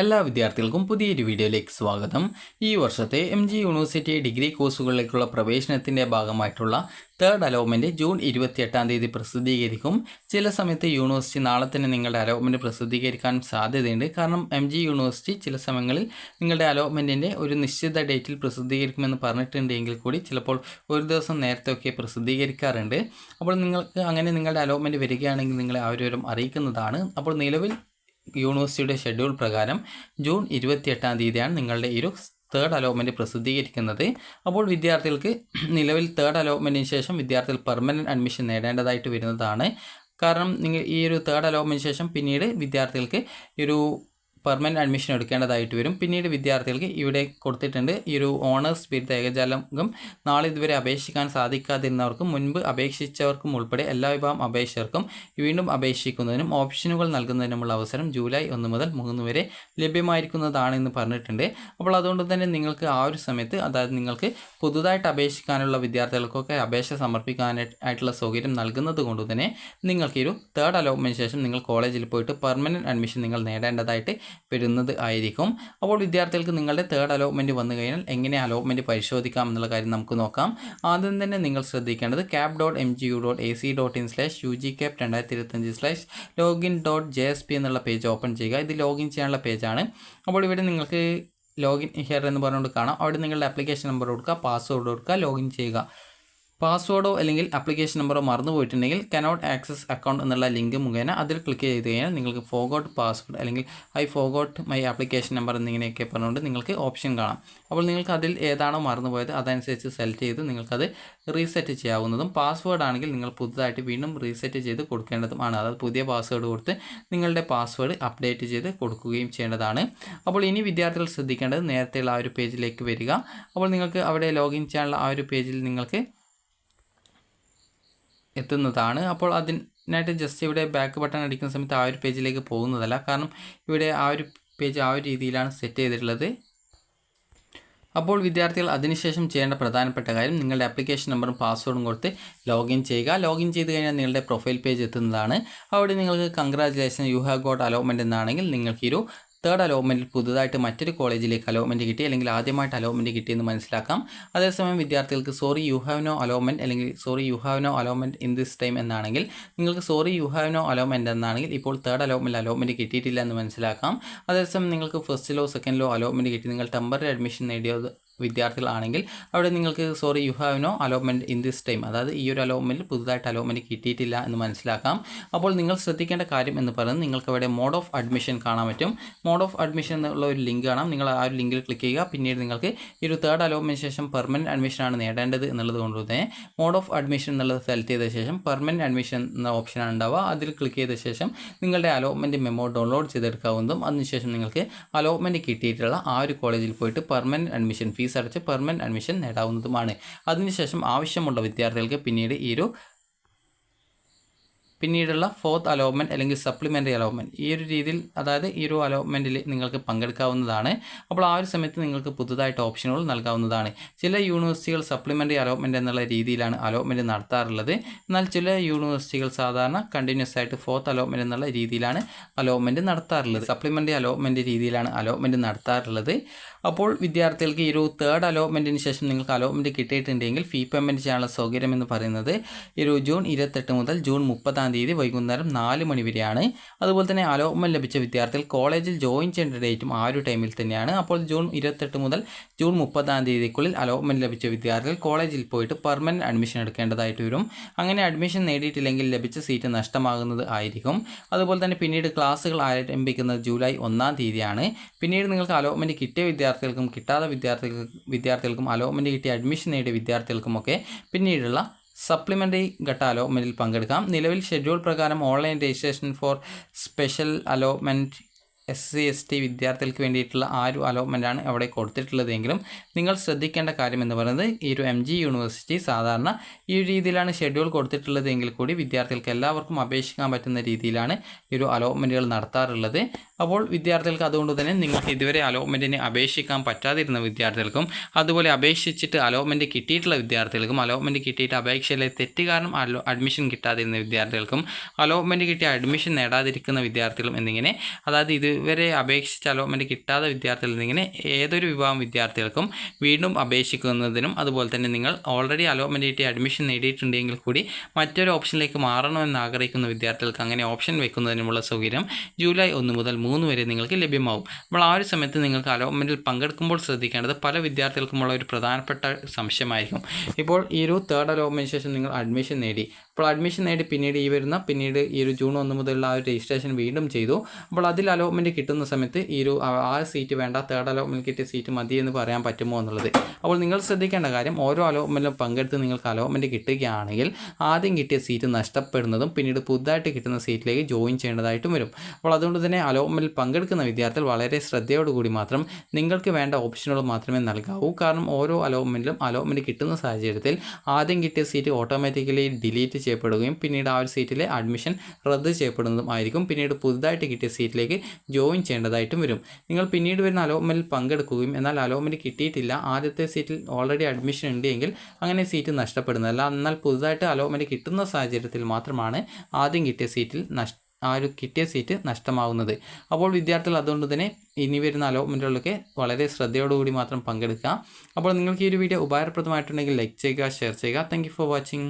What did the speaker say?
എല്ലാ വിദ്യാർത്ഥികൾക്കും പുതിയൊരു വീഡിയോയിലേക്ക് സ്വാഗതം. ഈ വർഷത്തെ MG യൂണിവേഴ്സിറ്റി ഡിഗ്രി കോഴ്സുകളിലേക്കുള്ള പ്രവേശനത്തിൻ്റെ ഭാഗമായിട്ടുള്ള തേർഡ് അലോട്ട്മെൻറ്റ് ജൂൺ 28-ാം തീയതി പ്രസിദ്ധീകരിക്കും. ചില സമയത്ത് യൂണിവേഴ്സിറ്റി നാളെ തന്നെ നിങ്ങളുടെ അലോട്ട്മെൻറ്റ് പ്രസിദ്ധീകരിക്കാൻ സാധ്യതയുണ്ട്. കാരണം MG യൂണിവേഴ്സിറ്റി ചില സമയങ്ങളിൽ നിങ്ങളുടെ അലോട്ട്മെൻറ്റിൻ്റെ ഒരു നിശ്ചിത ഡേറ്റിൽ പ്രസിദ്ധീകരിക്കുമെന്ന് പറഞ്ഞിട്ടുണ്ടെങ്കിൽ കൂടി ചിലപ്പോൾ ഒരു ദിവസം നേരത്തെയൊക്കെ പ്രസിദ്ധീകരിക്കാറുണ്ട്. അപ്പോൾ നിങ്ങൾക്ക് അങ്ങനെ നിങ്ങളുടെ അലോട്ട്മെൻറ്റ് വരികയാണെങ്കിൽ നിങ്ങളെ ആ ഒരു വിവരം അറിയിക്കുന്നതാണ്. അപ്പോൾ നിലവിൽ യൂണിവേഴ്സിറ്റിയുടെ ഷെഡ്യൂൾ പ്രകാരം ജൂൺ 28-ാം തീയതിയാണ് നിങ്ങളുടെ ഈ ഒരു തേർഡ് അലോട്ട്മെൻറ്റ് പ്രസിദ്ധീകരിക്കുന്നത്. അപ്പോൾ വിദ്യാർത്ഥികൾക്ക് നിലവിൽ തേർഡ് അലോട്ട്മെൻറ്റിന് ശേഷം വിദ്യാർത്ഥികൾ പെർമനൻറ്റ് അഡ്മിഷൻ നേടേണ്ടതായിട്ട് വരുന്നതാണ്. കാരണം നിങ്ങൾ ഈ ഒരു തേർഡ് അലോട്ട്മെൻറ്റിന് ശേഷം പിന്നീട് വിദ്യാർത്ഥികൾക്ക് ഒരു പെർമനൻറ്റ് അഡ്മിഷൻ എടുക്കേണ്ടതായിട്ട് വരും. പിന്നീട് വിദ്യാർത്ഥികൾക്ക് ഇവിടെ കൊടുത്തിട്ടുണ്ട് ഈ ഒരു ഓണേഴ്സ് ബിരുദ ഏകജാലകം നാളെ ഇതുവരെ അപേക്ഷിക്കാൻ സാധിക്കാതിരുന്നവർക്കും മുൻപ് അപേക്ഷിച്ചവർക്കും ഉൾപ്പെടെ എല്ലാ വിഭാഗം അപേക്ഷകർക്കും വീണ്ടും അപേക്ഷിക്കുന്നതിനും ഓപ്ഷനുകൾ നൽകുന്നതിനുമുള്ള അവസരം ജൂലൈ 1 മുതൽ 3 വരെ ലഭ്യമായിരിക്കുന്നതാണ് എന്ന് പറഞ്ഞിട്ടുണ്ട്. അപ്പോൾ അതുകൊണ്ട് തന്നെ നിങ്ങൾക്ക് ആ ഒരു സമയത്ത്, അതായത് നിങ്ങൾക്ക് പുതുതായിട്ട് അപേക്ഷിക്കാനുള്ള വിദ്യാർത്ഥികൾക്കൊക്കെ അപേക്ഷ സമർപ്പിക്കാനായിട്ടുള്ള സൗകര്യം നൽകുന്നത് കൊണ്ട് തന്നെ നിങ്ങൾക്ക് ഈ ഒരു തേർഡ് അലോട്ട്മെൻറ്റിന് ശേഷം നിങ്ങൾ കോളേജിൽ പോയിട്ട് പെർമനൻറ്റ് അഡ്മിഷൻ നിങ്ങൾ നേടേണ്ടതായിട്ട് വരുന്നത് ആയിരിക്കും. അപ്പോൾ വിദ്യാർത്ഥികൾക്ക് നിങ്ങളുടെ തേർഡ് അലോട്ട്മെൻറ്റ് വന്നു കഴിഞ്ഞാൽ എങ്ങനെ അലോട്ട്മെൻറ്റ് പരിശോധിക്കാം എന്നുള്ള കാര്യം നമുക്ക് നോക്കാം. ആദ്യം തന്നെ നിങ്ങൾ ശ്രദ്ധിക്കേണ്ടത് cap.mgu.ac.in/ugcap2025/login.jsp എന്നുള്ള പേജ് ഓപ്പൺ ചെയ്യുക. ഇത് ലോഗിൻ ചെയ്യാനുള്ള പേജാണ്. അപ്പോൾ ഇവിടെ നിങ്ങൾക്ക് ലോഗിൻ ഹിയർ എന്ന് പറഞ്ഞുകൊണ്ട് കാണാം. അവിടെ നിങ്ങളുടെ ആപ്ലിക്കേഷൻ നമ്പർ കൊടുക്കുക, പാസ്വേഡ് കൊടുക്കുക, ലോഗിൻ ചെയ്യുക. പാസ്വേഡോ അല്ലെങ്കിൽ ആപ്ലിക്കേഷൻ നമ്പറോ മറന്നു പോയിട്ടുണ്ടെങ്കിൽ കനോട്ട് ആക്സസ് അക്കൗണ്ട് എന്നുള്ള ലിങ്ക് മുഖേന അതിൽ ക്ലിക്ക് ചെയ്ത് കഴിഞ്ഞാൽ നിങ്ങൾക്ക് ഫോർഗോട്ട് പാസ്വേഡ് അല്ലെങ്കിൽ I forgot my application number എന്നിങ്ങനെയൊക്കെ പറഞ്ഞുകൊണ്ട് നിങ്ങൾക്ക് ഓപ്ഷൻ കാണാം. അപ്പോൾ നിങ്ങൾക്ക് അതിൽ ഏതാണോ മറന്നുപോയത് അതനുസരിച്ച് സെലക്ട് ചെയ്ത് നിങ്ങൾക്കത് റീസെറ്റ് ചെയ്യാവുന്നതും, പാസ്വേഡ് ആണെങ്കിൽ നിങ്ങൾ പുതുതായിട്ട് വീണ്ടും റീസെറ്റ് ചെയ്ത് കൊടുക്കേണ്ടതുമാണ്. അതായത് പുതിയ പാസ്വേഡ് കൊടുത്ത് നിങ്ങളുടെ പാസ്വേഡ് അപ്ഡേറ്റ് ചെയ്ത് കൊടുക്കുകയും ചെയ്യേണ്ടതാണ്. അപ്പോൾ ഇനി വിദ്യാർത്ഥികൾ ശ്രദ്ധിക്കേണ്ടത് നേരത്തെയുള്ള ആ ഒരു പേജിലേക്ക് വരിക. അപ്പോൾ നിങ്ങൾക്ക് അവിടെ ലോഗിൻ ചെയ്യാനുള്ള ആ ഒരു പേജിൽ നിങ്ങൾക്ക് എത്തുന്നതാണ്. അപ്പോൾ അതിനായിട്ട് ജസ്റ്റ് ഇവിടെ ബാക്ക് ബട്ടൺ അടിക്കുന്ന സമയത്ത് ആ ഒരു പേജിലേക്ക് പോകുന്നതല്ല. കാരണം ഇവിടെ ആ ഒരു പേജ് ആ ഒരു രീതിയിലാണ് സെറ്റ് ചെയ്തിട്ടുള്ളത്. അപ്പോൾ വിദ്യാർത്ഥികൾ അതിനുശേഷം ചെയ്യേണ്ട പ്രധാനപ്പെട്ട കാര്യം നിങ്ങളുടെ ആപ്ലിക്കേഷൻ നമ്പറും പാസ്വേഡും കൊടുത്ത് ലോഗിൻ ചെയ്യുക. ലോഗിൻ ചെയ്ത് കഴിഞ്ഞാൽ നിങ്ങളുടെ പ്രൊഫൈൽ പേജ് എത്തുന്നതാണ്. അവിടെ നിങ്ങൾക്ക് congratulation you have got allotment എന്നാണെങ്കിൽ നിങ്ങൾക്ക് ഈ ഒരു തേർഡ് അലോട്ട്മെൻറ്റിൽ പുതുതായിട്ട് മറ്റൊരു കോളേജിലേക്ക് അലോട്ട്മെൻറ്റ് കിട്ടി അല്ലെങ്കിൽ ആദ്യമായിട്ട് അലോട്ട്മെൻറ്റ് കിട്ടിയെന്ന് മനസ്സിലാക്കാം. അതേസമയം വിദ്യാർത്ഥികൾക്ക് sorry you have no allotment അല്ലെങ്കിൽ sorry you have no allotment in this time എന്നാണെങ്കിൽ നിങ്ങൾക്ക് sorry you have no allotment എന്നാണെങ്കിൽ ഇപ്പോൾ തേർഡ് അലോട്ട്മെൻറ്റ് കിട്ടിയിട്ടില്ല എന്ന് മനസ്സിലാക്കാം. അതേസമയം നിങ്ങൾക്ക് ഫസ്റ്റിലോ സെക്കൻഡിലോ അലോട്ട്മെൻറ്റ് കിട്ടി നിങ്ങൾ ടെമ്പററി അഡ്മിഷൻ നേടിയത് വിദ്യാർത്ഥികളാണെങ്കിൽ അവിടെ നിങ്ങൾക്ക് sorry you have no allotment in this time, അതായത് ഈ ഒരു അലോട്ട്മെൻറ്റിൽ പുതുതായിട്ട് അലോട്ട്മെൻറ്റ് കിട്ടിയിട്ടില്ല എന്ന് മനസ്സിലാക്കാം. അപ്പോൾ നിങ്ങൾ ശ്രദ്ധിക്കേണ്ട കാര്യം എന്ന് പറയുന്നത് നിങ്ങൾക്ക് അവിടെ മോഡ് ഓഫ് അഡ്മിഷൻ കാണാൻ പറ്റും. മോഡ് ഓഫ് അഡ്മിഷൻ എന്നുള്ള ഒരു ലിങ്ക് കാണാം. നിങ്ങൾ ആ ഒരു ലിങ്കിൽ ക്ലിക്ക് ചെയ്യുക. പിന്നീട് നിങ്ങൾക്ക് ഈ ഒരു തേർഡ് അലോട്ട്മെൻറ്റിന് ശേഷം പെർമനൻറ്റ് അഡ്മിഷനാണ് നേടേണ്ടത് എന്നുള്ളത് കൊണ്ട് തന്നെ മോഡ് ഓഫ് അഡ്മിഷൻ എന്നുള്ളത് സെലക്ട് ചെയ്ത ശേഷം പെർമനൻറ്റ് അഡ്മിഷൻ എന്ന ഓപ്ഷനാണ് ഉണ്ടാവുക. അതിൽ ക്ലിക്ക് ചെയ്ത ശേഷം നിങ്ങളുടെ അലോട്ട്മെൻറ്റ് മെമ്മോ ഡൗൺലോഡ് ചെയ്തെടുക്കാവുന്നതും അതിനുശേഷം നിങ്ങൾക്ക് അലോട്ട്മെൻറ്റ് കിട്ടിയിട്ടുള്ള ആ ഒരു കോളേജിൽ പോയിട്ട് പെർമനൻറ്റ് അഡ്മിഷൻ ഫീസ് അടച്ച് പെർമനൻറ്റ് അഡ്മിഷൻ നേടാവുന്നതുമാണ്. അതിനുശേഷം ആവശ്യമുള്ള വിദ്യാർത്ഥികൾക്ക് പിന്നീടുള്ള ഫോർത്ത് അലോട്ട്മെൻറ്റ് അല്ലെങ്കിൽ സപ്ലിമെൻ്ററി അലോട്ട്മെൻറ്റ് ഈ ഒരു രീതിയിൽ, അതായത് ഈ ഒരു അലോട്ട്മെൻറ്റിൽ നിങ്ങൾക്ക് പങ്കെടുക്കാവുന്നതാണ്. അപ്പോൾ ആ ഒരു സമയത്ത് നിങ്ങൾക്ക് പുതുതായിട്ട് ഓപ്ഷനുകൾ നൽകാവുന്നതാണ്. ചില യൂണിവേഴ്സിറ്റികൾ സപ്ലിമെൻ്ററി അലോട്ട്മെൻറ്റ് എന്നുള്ള രീതിയിലാണ് അലോട്ട്മെൻറ്റ് നടത്താറുള്ളത്. എന്നാൽ ചില യൂണിവേഴ്സിറ്റികൾ സാധാരണ കണ്ടിന്യൂസ് ആയിട്ട് ഫോർത്ത് അലോട്ട്മെൻറ്റ് എന്നുള്ള രീതിയിലാണ് അലോട്ട്മെൻറ്റ് നടത്താറുള്ളത്. സപ്ലിമെൻ്ററി അലോട്ട്മെൻറ്റ് രീതിയിലാണ് അലോട്ട്മെൻറ്റ് നടത്താറുള്ളത്. അപ്പോൾ വിദ്യാർത്ഥികൾക്ക് ഈ ഒരു തേർഡ് അലോട്ട്മെൻറ്റിന് ശേഷം നിങ്ങൾക്ക് അലോട്ട്മെൻറ്റ് കിട്ടിയിട്ടുണ്ടെങ്കിൽ ഫീ പേയ്മെൻറ്റ് ചെയ്യാനുള്ള സൗകര്യം എന്ന് പറയുന്നത് ഈ ഒരു ജൂൺ 28 മുതൽ ജൂൺ 30 തീയതി വൈകുന്നേരം 4 മണി വരെയാണ്. അതുപോലെ തന്നെ അലോട്ട്മെൻറ്റ് ലഭിച്ച വിദ്യാർത്ഥികൾ കോളേജിൽ ജോയിൻ ചെയ്യേണ്ട ഡേറ്റും ആ ഒരു ടൈമിൽ തന്നെയാണ്. അപ്പോൾ ജൂൺ 28 മുതൽ ജൂൺ 30 തീയതിക്കുള്ളിൽ അലോട്ട്മെൻറ്റ് ലഭിച്ച വിദ്യാർത്ഥികൾ കോളേജിൽ പോയിട്ട് പെർമനൻറ്റ് അഡ്മിഷൻ എടുക്കേണ്ടതായിട്ട് വരും. അങ്ങനെ അഡ്മിഷൻ നേടിയിട്ടില്ലെങ്കിൽ ലഭിച്ച സീറ്റ് നഷ്ടമാകുന്നത് ആയിരിക്കും. അതുപോലെ തന്നെ പിന്നീട് ക്ലാസ്സുകൾ ആരംഭിക്കുന്നത് ജൂലൈ 1 തീയതിയാണ്. പിന്നീട് നിങ്ങൾക്ക് അലോട്ട്മെൻറ്റ് കിട്ടിയ വിദ്യാർത്ഥികൾക്കും കിട്ടാത്ത വിദ്യാർത്ഥികൾക്കും അലോട്ട്മെൻറ്റ് കിട്ടിയ അഡ്മിഷൻ നേടിയ വിദ്യാർത്ഥികൾക്കുമൊക്കെ പിന്നീടുള്ള സപ്ലിമെൻ്ററി ഘട്ട അലോട്ട്മെൻറ്റിൽ പങ്കെടുക്കാം. നിലവിൽ ഷെഡ്യൂൾ പ്രകാരം online registration four special allotment SC/ST വിദ്യാർത്ഥികൾക്ക് വേണ്ടിയിട്ടുള്ള ആ ഒരു അലോട്ട്മെൻറ്റാണ് അവിടെ കൊടുത്തിട്ടുള്ളതെങ്കിലും നിങ്ങൾ ശ്രദ്ധിക്കേണ്ട കാര്യം എന്ന് പറയുന്നത് ഈ ഒരു MG യൂണിവേഴ്സിറ്റി സാധാരണ ഈ ഒരു രീതിയിലാണ് ഷെഡ്യൂൾ കൊടുത്തിട്ടുള്ളതെങ്കിൽ കൂടി വിദ്യാർത്ഥികൾക്ക് എല്ലാവർക്കും അപേക്ഷിക്കാൻ പറ്റുന്ന രീതിയിലാണ് ഈ ഒരു അലോട്ട്മെൻറ്റുകൾ നടത്താറുള്ളത്. അപ്പോൾ വിദ്യാർത്ഥികൾക്ക് അതുകൊണ്ട് തന്നെ നിങ്ങൾക്ക് ഇതുവരെ അലോട്ട്മെൻറ്റിന് അപേക്ഷിക്കാൻ പറ്റാതിരുന്ന വിദ്യാർത്ഥികൾക്കും അതുപോലെ അപേക്ഷിച്ചിട്ട് അലോട്ട്മെൻറ്റ് കിട്ടിയിട്ടുള്ള വിദ്യാർത്ഥികൾക്കും അലോട്ട്മെൻറ്റ് കിട്ടിയിട്ട് അപേക്ഷയിലെ തെറ്റ് കാരണം അഡ്മിഷൻ കിട്ടാതിരുന്ന വിദ്യാർത്ഥികൾക്കും അലോട്ട്മെൻറ്റ് കിട്ടിയ അഡ്മിഷൻ നേടാതിരിക്കുന്ന വിദ്യാർത്ഥികളും എന്നിങ്ങനെ അതായത് ഇതുവരെ അപേക്ഷിച്ച അലോട്ട്മെൻറ്റ് കിട്ടാത്ത വിദ്യാർത്ഥികൾ എന്നിങ്ങനെ ഏതൊരു വിഭാഗം വിദ്യാർത്ഥികൾക്കും വീണ്ടും അപേക്ഷിക്കുന്നതിനും അതുപോലെ തന്നെ നിങ്ങൾ ഓൾറെഡി അലോട്ട്മെൻറ്റ് കിട്ടിയ അഡ്മിഷൻ നേടിയിട്ടുണ്ടെങ്കിൽ കൂടി മറ്റൊരു ഓപ്ഷനിലേക്ക് മാറണമെന്ന് ആഗ്രഹിക്കുന്ന വിദ്യാർത്ഥികൾക്ക് അങ്ങനെ ഓപ്ഷൻ വെക്കുന്നതിനുമുള്ള സൗകര്യം ജൂലൈ 1 മുതൽ 3 വരെ നിങ്ങൾക്ക് ലഭ്യമാവും. അപ്പോൾ ആ ഒരു സമയത്ത് നിങ്ങൾക്ക് അലോട്ട്മെൻറ്റിൽ പങ്കെടുക്കുമ്പോൾ ശ്രദ്ധിക്കേണ്ടത് പല വിദ്യാർത്ഥികൾക്കുമുള്ള ഒരു പ്രധാനപ്പെട്ട സംശയമായിരിക്കും. ഇപ്പോൾ ഈ ഒരു തേർഡ് അലോട്ട്മെൻറ്റിന് ശേഷം നിങ്ങൾ അഡ്മിഷൻ നേടി. അപ്പോൾ അഡ്മിഷൻ നേടി പിന്നീട് ഈ ഒരു ജൂൺ 1 മുതലുള്ള ആ ഒരു രജിസ്ട്രേഷൻ വീണ്ടും ചെയ്തു. അപ്പോൾ അതിൽ അലോട്ട്മെൻറ്റ് കിട്ടുന്ന സമയത്ത് ആ സീറ്റ് വേണ്ട, തേർഡ് അലോട്ട്മെൻറ്റ് കിട്ടിയ സീറ്റ് മതി എന്ന് പറയാൻ പറ്റുമോ എന്നുള്ളത്. അപ്പോൾ നിങ്ങൾ ശ്രദ്ധിക്കേണ്ട കാര്യം ഓരോ അലോട്ട്മെൻറ്റിലും പങ്കെടുത്ത് നിങ്ങൾക്ക് അലോട്ട്മെൻറ്റ് കിട്ടുകയാണെങ്കിൽ ആദ്യം കിട്ടിയ സീറ്റ് നഷ്ടപ്പെടുന്നതും പിന്നീട് പുതുതായിട്ട് കിട്ടുന്ന സീറ്റിലേക്ക് ജോയിൻ ചെയ്യേണ്ടതായിട്ടും വരും. അപ്പോൾ അതുകൊണ്ട് തന്നെ അലോട്ട്മെൻറ്റിൽ പങ്കെടുക്കുന്ന വിദ്യാർത്ഥികൾ വളരെ ശ്രദ്ധയോടുകൂടി മാത്രം നിങ്ങൾക്ക് വേണ്ട ഓപ്ഷനുകൾ മാത്രമേ നൽകാവൂ. കാരണം ഓരോ അലോട്ട്മെൻറ്റിലും അലോട്ട്മെൻറ്റ് കിട്ടുന്ന സാഹചര്യത്തിൽ ആദ്യം കിട്ടിയ സീറ്റ് ഓട്ടോമാറ്റിക്കലി ഡിലീറ്റ് ചെയ്യപ്പെടുകയും പിന്നീട് ആ ഒരു സീറ്റിലെ അഡ്മിഷൻ റദ്ദ് ചെയ്യപ്പെടുന്നതും ആയിരിക്കും. പിന്നീട് പുതുതായിട്ട് കിട്ടിയ സീറ്റിലേക്ക് ജോയിൻ ചെയ്യേണ്ടതായിട്ടും വരും. നിങ്ങൾ പിന്നീട് വരുന്ന അലോട്ട്മെൻറ്റിൽ പങ്കെടുക്കുകയും എന്നാൽ അലോട്ട്മെൻറ്റ് കിട്ടിയിട്ടില്ല, ആദ്യത്തെ സീറ്റിൽ ഓൾറെഡി അഡ്മിഷൻ ഉണ്ട് എങ്കിൽ അങ്ങനെ സീറ്റ് നഷ്ടപ്പെടുന്നതല്ല. എന്നാൽ പുതുതായിട്ട് അലോട്ട്മെൻറ്റ് കിട്ടുന്ന സാഹചര്യത്തിൽ മാത്രമാണ് ആദ്യം കിട്ടിയ സീറ്റ് നഷ്ടമാവുന്നത്. അപ്പോൾ വിദ്യാർത്ഥികൾ അതുകൊണ്ട് തന്നെ ഇനി വരുന്ന അലോട്ട്മെൻറ്റുകളിലൊക്കെ വളരെ ശ്രദ്ധയോടുകൂടി മാത്രം പങ്കെടുക്കുക. അപ്പോൾ നിങ്ങൾക്ക് ഈ ഒരു വീഡിയോ ഉപകാരപ്രദമായിട്ടുണ്ടെങ്കിൽ ലൈക്ക് ചെയ്യുക, ഷെയർ ചെയ്യുക. Thank you for watching.